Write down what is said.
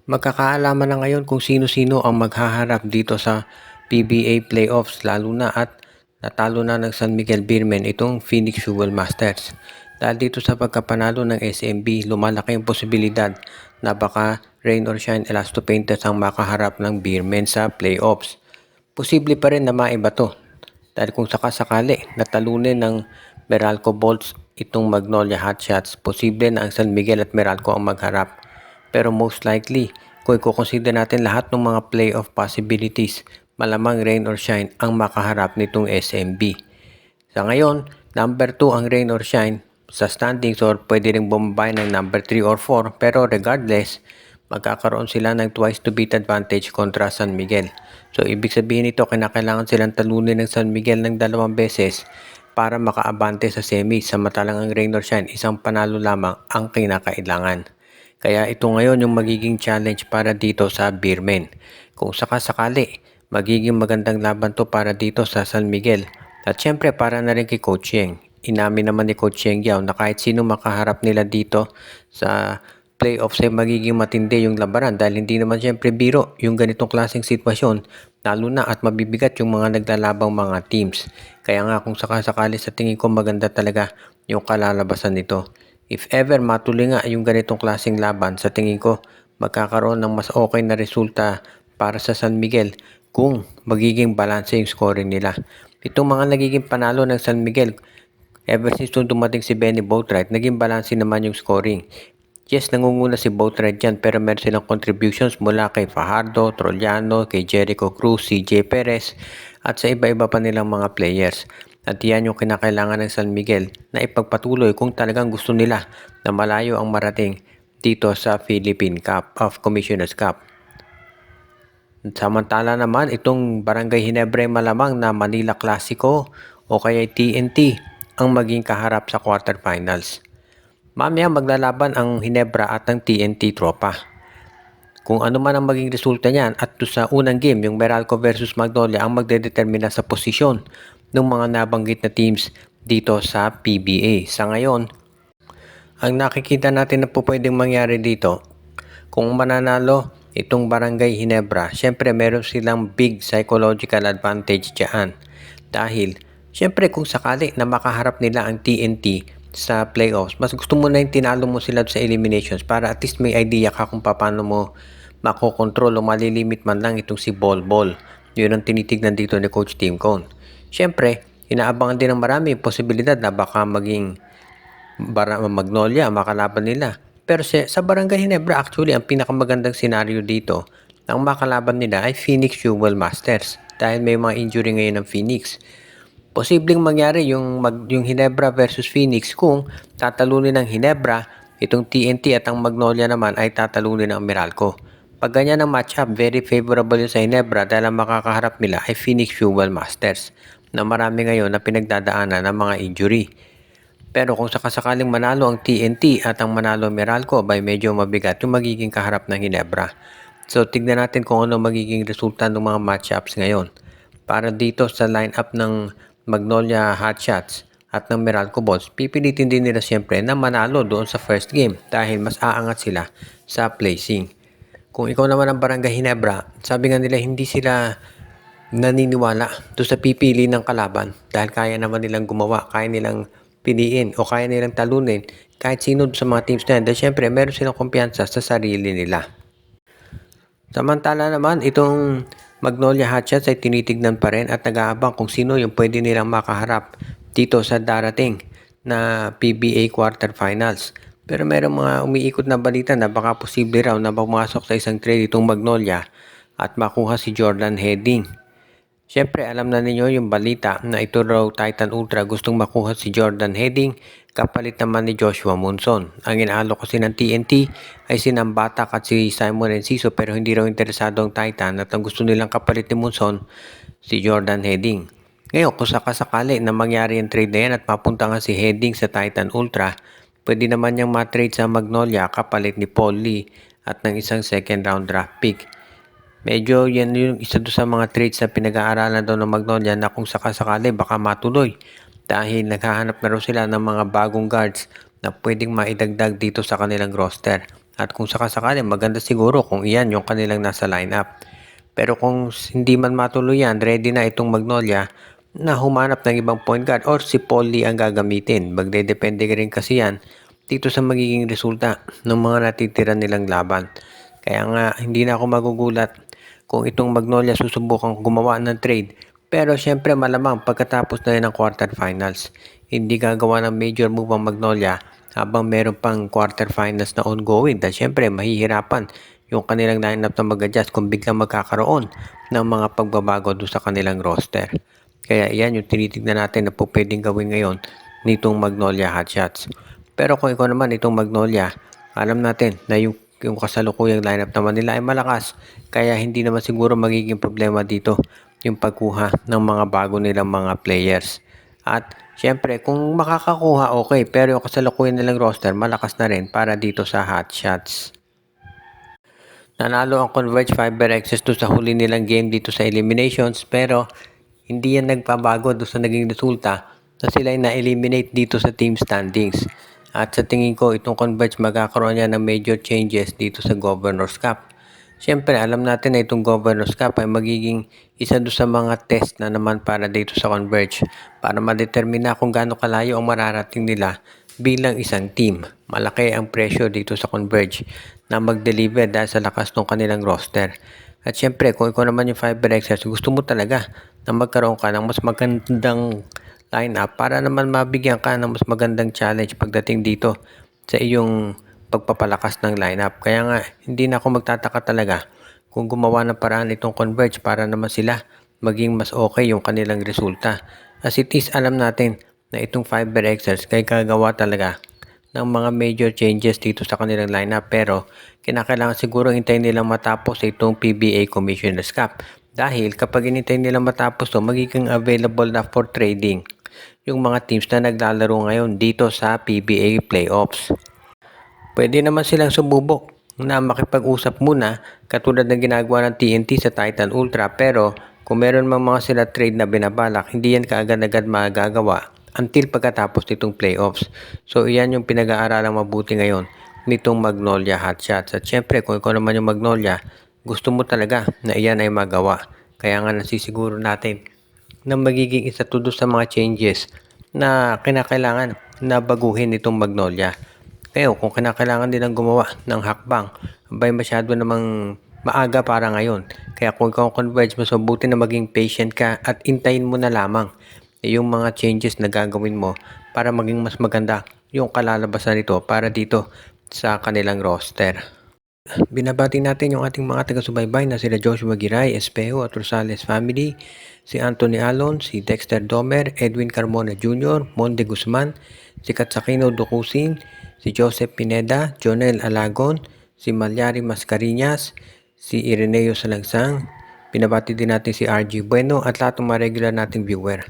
Magkakaalaman na ngayon kung sino-sino ang maghaharap dito sa PBA playoffs lalo na at natalo na ng San Miguel Beermen itong Phoenix Jewel Masters. Dahil dito sa pagkapanalo ng SMB, lumalaki ang posibilidad na baka Rain or Shine Elasto Painters ang makaharap ng Beermen sa playoffs. Posible pa rin na maiba to dahil kung sakasakali natalunin ng Meralco Bolts itong Magnolia Hotshots, posible na ang San Miguel at Meralco ang magharap. Pero most likely, kung i-consider natin lahat ng mga playoff possibilities, malamang Rain or Shine ang makaharap nitong SMB. Sa ngayon, number 2 ang Rain or Shine sa standings or pwede rin bumabay ng number 3 or 4, pero regardless, magkakaroon sila ng twice to beat advantage kontra San Miguel. So ibig sabihin nito, kinakailangan silang talunin ng San Miguel ng 2 beses para makaabante sa semi, samantalang ang Rain or Shine isang panalo lamang ang kinakailangan. Kaya ito ngayon yung magiging challenge para dito sa Beermen. Kung sakasakali, magiging magandang laban to para dito sa San Miguel. At syempre para na rin kay Coach Yeng. Inamin naman ni Coach Yeng Yao na kahit sino makaharap nila dito sa playoffs ay magiging matindi yung labanan dahil hindi naman syempre biro yung ganitong klaseng sitwasyon, lalo na at mabibigat yung mga naglalabang mga teams. Kaya nga kung sakasakali, sa tingin ko maganda talaga yung kalalabasan nito. If ever matuloy nga yung ganitong klaseng laban, sa tingin ko magkakaroon ng mas okay na resulta para sa San Miguel kung magiging balance yung scoring nila. Itong mga nagiging panalo ng San Miguel, ever since dumating si Benny Boatwright, naging balance naman yung scoring. Yes, nangunguna si Boatwright dyan, pero meron silang contributions mula kay Fajardo, Trollano, kay Jericho Cruz, CJ Perez, at sa iba-iba pa nilang mga players. At yan yung kinakailangan ng San Miguel na ipagpatuloy kung talagang gusto nila na malayo ang marating dito sa Philippine Cup of Commissioners Cup. Samantala naman, itong Barangay Ginebra malamang na Manila Clasico o kaya TNT ang maging kaharap sa quarterfinals. Mamaya maglalaban ang Ginebra at ang TNT tropa. Kung ano man ang maging resulta niyan at sa unang game, yung Meralco versus Magnolia ang magdedetermina sa posisyon ng mga nabanggit na teams dito sa PBA. Sa ngayon, ang nakikita natin na po pwedeng mangyari dito, kung mananalo itong Barangay Ginebra, syempre meron silang big psychological advantage dyan. Dahil, syempre kung sakali na makaharap nila ang TNT sa playoffs, mas gusto mo na yung tinalo mo sila sa eliminations para at least may idea ka kung paano mo makokontrol o malilimit man lang itong si Bol Bol. Yun ang tinitignan dito ni Coach Tim Cone. Syempre, inaabangan din ng marami yung posibilidad na baka maging Magnolia makalaban nila. Pero sa Barangay Ginebra, actually, ang pinakamagandang senaryo dito, ang makalaban nila ay Phoenix Jewel Masters dahil may mga injury ngayon ng Phoenix. Posibleng mangyari yung Ginebra versus Phoenix kung tatalunin ng Ginebra, itong TNT at ang Magnolia naman ay tatalunin ng Meralco. Pag ganyan ang matchup, very favorable yun sa Ginebra dahil ang makakaharap nila ay Phoenix Jewel Masters na marami ngayon na pinagdadaanan ng mga injury. Pero kung sakasakaling manalo ang TNT at ang manalo Meralco, bay medyo mabigat yung magiging kaharap ng Ginebra. So tignan natin kung ano magiging resulta ng mga matchups ngayon. Para dito sa lineup ng Magnolia Hotshots at ng Meralco Bolts, pipilitin din nila siyempre na manalo doon sa first game dahil mas aangat sila sa placing. Kung ikaw naman ang Barangay Ginebra, sabi nga nila hindi sila naniniwala doon sa pipili ng kalaban dahil kaya naman nilang gumawa, kaya nilang piliin o kaya nilang talunin kahit sino sa mga teams na yan dahil syempre meron silang kumpiyansa sa sarili nila. Samantala naman, itong Magnolia Hotshots ay tinitignan pa rin at nag-aabang kung sino yung pwede nilang makaharap dito sa darating na PBA quarterfinals. Pero merong mga umiikot na balita na baka posible raw na pumasok sa isang trade itong Magnolia at makuha si Jordan Heading. Siyempre alam na ninyo yung balita na ito raw Titan Ultra gustong makuha si Jordan Heading kapalit naman ni Joshua Monson. Ang inaalok kasi ng TNT ay si Nambatak at si Simon Enciso pero hindi raw interesado ang Titan at ang gusto nilang kapalit ni Monson si Jordan Heading. Ngayon kung sakasakali na mangyari ang trade na yan at mapunta nga si Heading sa Titan Ultra, pwede naman niyang matrade sa Magnolia kapalit ni Paul Lee at ng isang second round draft pick. Medyo yan yung isa doon sa mga trades na pinag-aaralan daw ng Magnolia na kung sakasakali baka matuloy dahil naghahanap na raw sila ng mga bagong guards na pwedeng maidagdag dito sa kanilang roster. At kung sakasakali, maganda siguro kung iyan yung kanilang nasa lineup. Pero kung hindi man matuloy yan, ready na itong Magnolia na humanap ng ibang point guard or si Paul Lee ang gagamitin. Magdedepende rin kasi yan dito sa magiging resulta ng mga natitira nilang laban. Kaya nga, hindi na ako magugulat kung itong Magnolia susubukang gumawa ng trade. Pero syempre malamang pagkatapos na yan ng quarterfinals, hindi gagawa ng major move ang Magnolia habang meron pang quarterfinals na ongoing. Dahil syempre mahihirapan yung kanilang lineup na mag-adjust kung biglang magkakaroon ng mga pagbabago doon sa kanilang roster. Kaya yan yung tinitignan natin na po pwedeng gawin ngayon nitong Magnolia Hotshots. Pero kung ikaw naman itong Magnolia, alam natin na yung kasalukuyang lineup naman nila ay malakas. Kaya hindi naman siguro magiging problema dito yung pagkuha ng mga bago nilang mga players. At syempre kung makakakuha okay, pero yung kasalukuyan nilang roster malakas na rin para dito sa Hotshots. Nanalo ang Converge Fiber Access doon sa huli nilang game dito sa eliminations, pero hindi yan nagpabago doon sa naging resulta na sila ay na-eliminate dito sa team standings. At sa tingin ko, itong Converge magkakaroon yan ng major changes dito sa Governor's Cup. Siyempre, alam natin na itong Governor's Cup ay magiging isa doon sa mga test na naman para dito sa Converge para ma-determine kung gaano kalayo ang mararating nila bilang isang team. Malaki ang pressure dito sa Converge na mag-deliver dahil sa lakas ng kanilang roster. At syempre, kung ikaw naman yung Fiber Xers, gusto mo talaga na magkaroon ka ng mas magandang lineup para naman mabigyan ka ng mas magandang challenge pagdating dito sa iyong pagpapalakas ng lineup. Kaya nga, hindi na ako magtataka talaga kung gumawa ng paraan itong Converge para naman sila maging mas okay yung kanilang resulta. As it is, alam natin na itong Fiber Xers kay gagawa talaga ng mga major changes dito sa kanilang lineup, pero kinakailangan siguro hintayin nilang matapos itong PBA Commissioner's Cup dahil kapag hinintay nilang matapos to, magiging available na for trading yung mga teams na naglalaro ngayon dito sa PBA Playoffs. Pwede naman silang sumubok na makipag-usap muna katulad ng ginagawa ng TNT sa Titan Ultra, pero kung meron mang mga sila trade na binabalak, hindi yan kaagad-agad magagawa until pagkatapos nitong playoffs. So iyan yung pinag-aaralang mabuti ngayon nitong Magnolia Hotshots. At syempre kung ikaw naman yung Magnolia, gusto mo talaga na iyan ay magawa. Kaya nga nasisiguro natin na magiging isa to sa mga changes na kinakailangan na baguhin itong Magnolia. Kaya kung kinakailangan nilang gumawa ng hakbang, abay masyado namang maaga para ngayon. Kaya kung ikaw Converge, mas mabuti na maging patient ka at intayin mo na lamang yung mga changes na gagawin mo para maging mas maganda yung kalalabasan nito para dito sa kanilang roster. Binabati natin yung ating mga taga-subaybay na sila Joshua Giray, Espejo at Rosales family, si Anthony Alon, si Dexter Domer, Edwin Carmona Jr., Monde Guzman, si Katsakino Dukusin, si Joseph Pineda, Jonel Alagon, si Malyari Mascarinas, si Ireneo Salangsang. Binabati din natin si RG Bueno at lahat ng mga regular nating viewer.